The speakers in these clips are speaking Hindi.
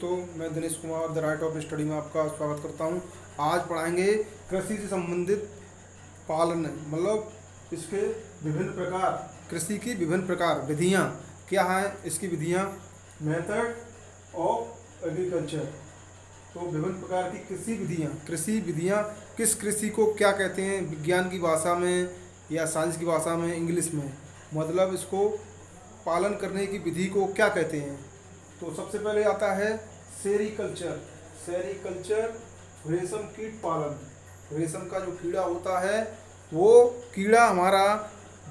दोस्तों, मैं Dinesh Kumar the right of study में आपका स्वागत करता हूं। आज पढ़ाएंगे कृषि से संबंधित पालन, मतलब इसके विभिन्न प्रकार, कृषि की विभिन्न प्रकार विधियां क्या हैं, इसकी विधियां, मेथड ऑफ एग्रीकल्चर। तो विभिन्न प्रकार की कृषि विधियां कृषि को क्या कहते हैं, विज्ञान की भाषा में या साइंस की भाषा में, इंग्लिश में, मतलब इसको पालन करने की विधि को क्या कहते हैं। तो सबसे पहले आता है सेरीकल्चर। सेरीकल्चर रेशम कीट पालन। रेशम का जो कीड़ा होता है वो कीड़ा हमारा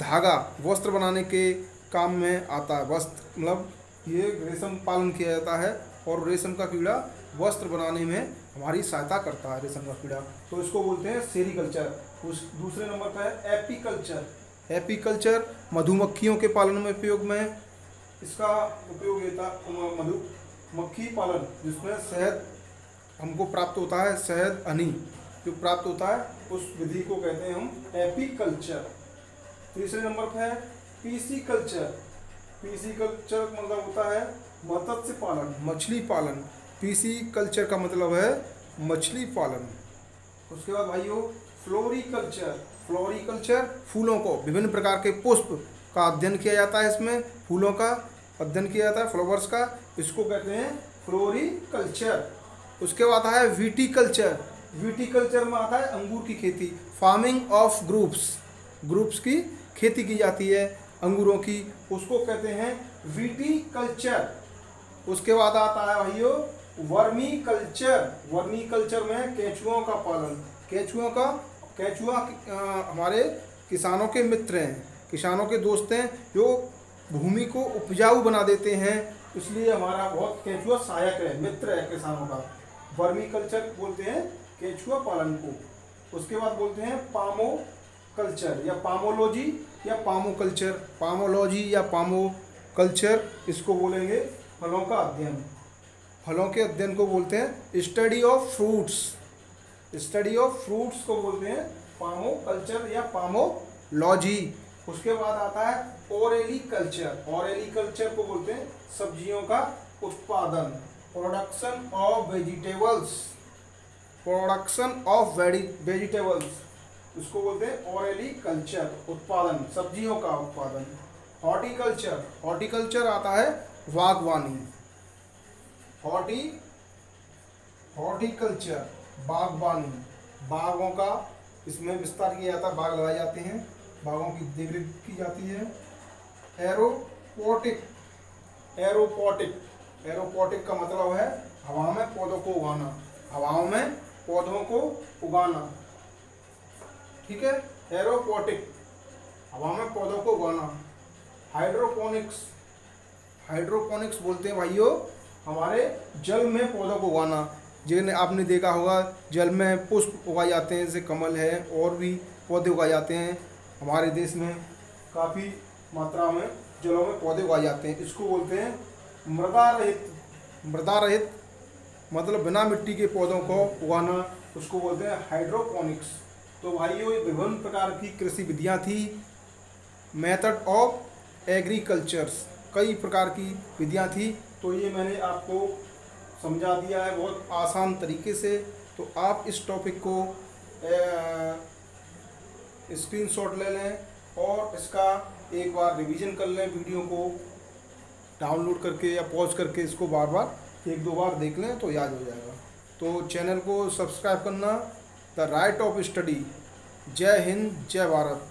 धागा वस्त्र बनाने के काम में आता है। वस्त्र मतलब ये रेशम पालन किया जाता है और रेशम का कीड़ा वस्त्र बनाने में हमारी सहायता करता है, रेशम का कीड़ा। तो इसको बोलते हैं सेरीकल्चर। उस दूसरे नंबर पर है एपीकल्चर। एपीकल्चर मधुमक्खियों के पालन में उपयोग में इसका उपयोग होता है। मधुमक्खी पालन जिसमें शहद हमको प्राप्त होता है, शहद हनी जो प्राप्त होता है, उस विधि को कहते हैं हम एपीकल्चर। तीसरे नंबर पर है पीसीकल्चर। पीसीकल्चर मतलब होता है मत्स्य पालन, मछली पालन। पीसीकल्चर का मतलब है मछली पालन। उसके बाद भाइयों फ्लोरिकल्चर। फ्लोरिकल्चर फूलों को, विभिन्न प्रकार के पुष्प का अध्ययन किया जाता है, इसमें फूलों का अध्ययन किया जाता है, फ्लावर्स का, इसको कहते हैं फ्लोरिकल्चर। उसके बाद आता है विटीकल्चर। विटीकल्चर में आता है अंगूर की खेती, फार्मिंग ऑफ ग्रुप्स की खेती की जाती है अंगूरों की, उसको कहते हैं विटीकल्चर। उसके बाद आता है भाइयों वर्मीकल्चर। वर्मीकल्चर में केंचुओं का पालन। केंचुआ हमारे किसानों के मित्र हैं, किसानों के दोस्त हैं, जो भूमि को उपजाऊ बना देते हैं, इसलिए हमारा बहुत केंचुआ सहायक है, मित्र है किसानों का। वर्मीकल्चर बोलते हैं केंचुआ पालन को। उसके बाद बोलते हैं पामो कल्चर या पामोलॉजी या पामोकल्चर। पामोलॉजी या पामोकल्चर इसको बोलेंगे फलों का अध्ययन। फलों के अध्ययन को बोलते हैं study of fruits. Study of fruits को बोलते हैं पामोकल्चर या पामोलॉजी। उसके बाद आता है ओरेलीकल्चर। ओरेलीकल्चर को बोलते हैं सब्जियों का उत्पादन, production of vegetables. Production of vegetables इसको बोलते हैं ओरेलीकल्चर, उत्पादन, सब्जियों का उत्पादन। हॉर्टिकल्चर। हॉर्टिकल्चर आता है बागवानी। हॉर्टिकल्चर बागवानी, बागों का इसमें विस्तार किया जाता है, बाग लगाए जाते हैं, बागों की देखरेख की जाती है। एरोपोटिक। एरोपोटिक का मतलब है हवा में पौधों को उगाना, हवाओं में पौधों को उगाना, ठीक है, एरोपोटिक, हवा में पौधों को उगाना। हाइड्रोपोनिक्स। हाइड्रोपोनिक्स बोलते हैं भाइयों हमारे जल में पौधों को उगाना। जिन्हें आपने देखा होगा जल में पुष्प उगाए जाते हैं, जैसे कमल है, और भी पौधे उगाए जाते हैं। हमारे देश में काफ़ी मात्रा में जलों में पौधे उगाए जाते हैं, इसको बोलते हैं मृदा रहित। मृदा रहित मतलब बिना मिट्टी के पौधों को उगाना, उसको बोलते हैं हाइड्रोपोनिक्स। तो भाइयों ये विभिन्न प्रकार की कृषि विधियाँ थी। मेथड ऑफ एग्रीकल्चर्स, कई प्रकार की विधियाँ थी। तो ये मैंने आपको समझा दिया है बहुत आसान तरीके से। तो आप इस टॉपिक को स्क्रीनशॉट ले लें और इसका एक बार रिवीजन कर लें, वीडियो को डाउनलोड करके या पॉज करके इसको बार बार एक दो बार देख लें तो याद हो जाएगा। तो चैनल को सब्सक्राइब करना, द राइट ऑफ स्टडी। जय हिंद, जय भारत।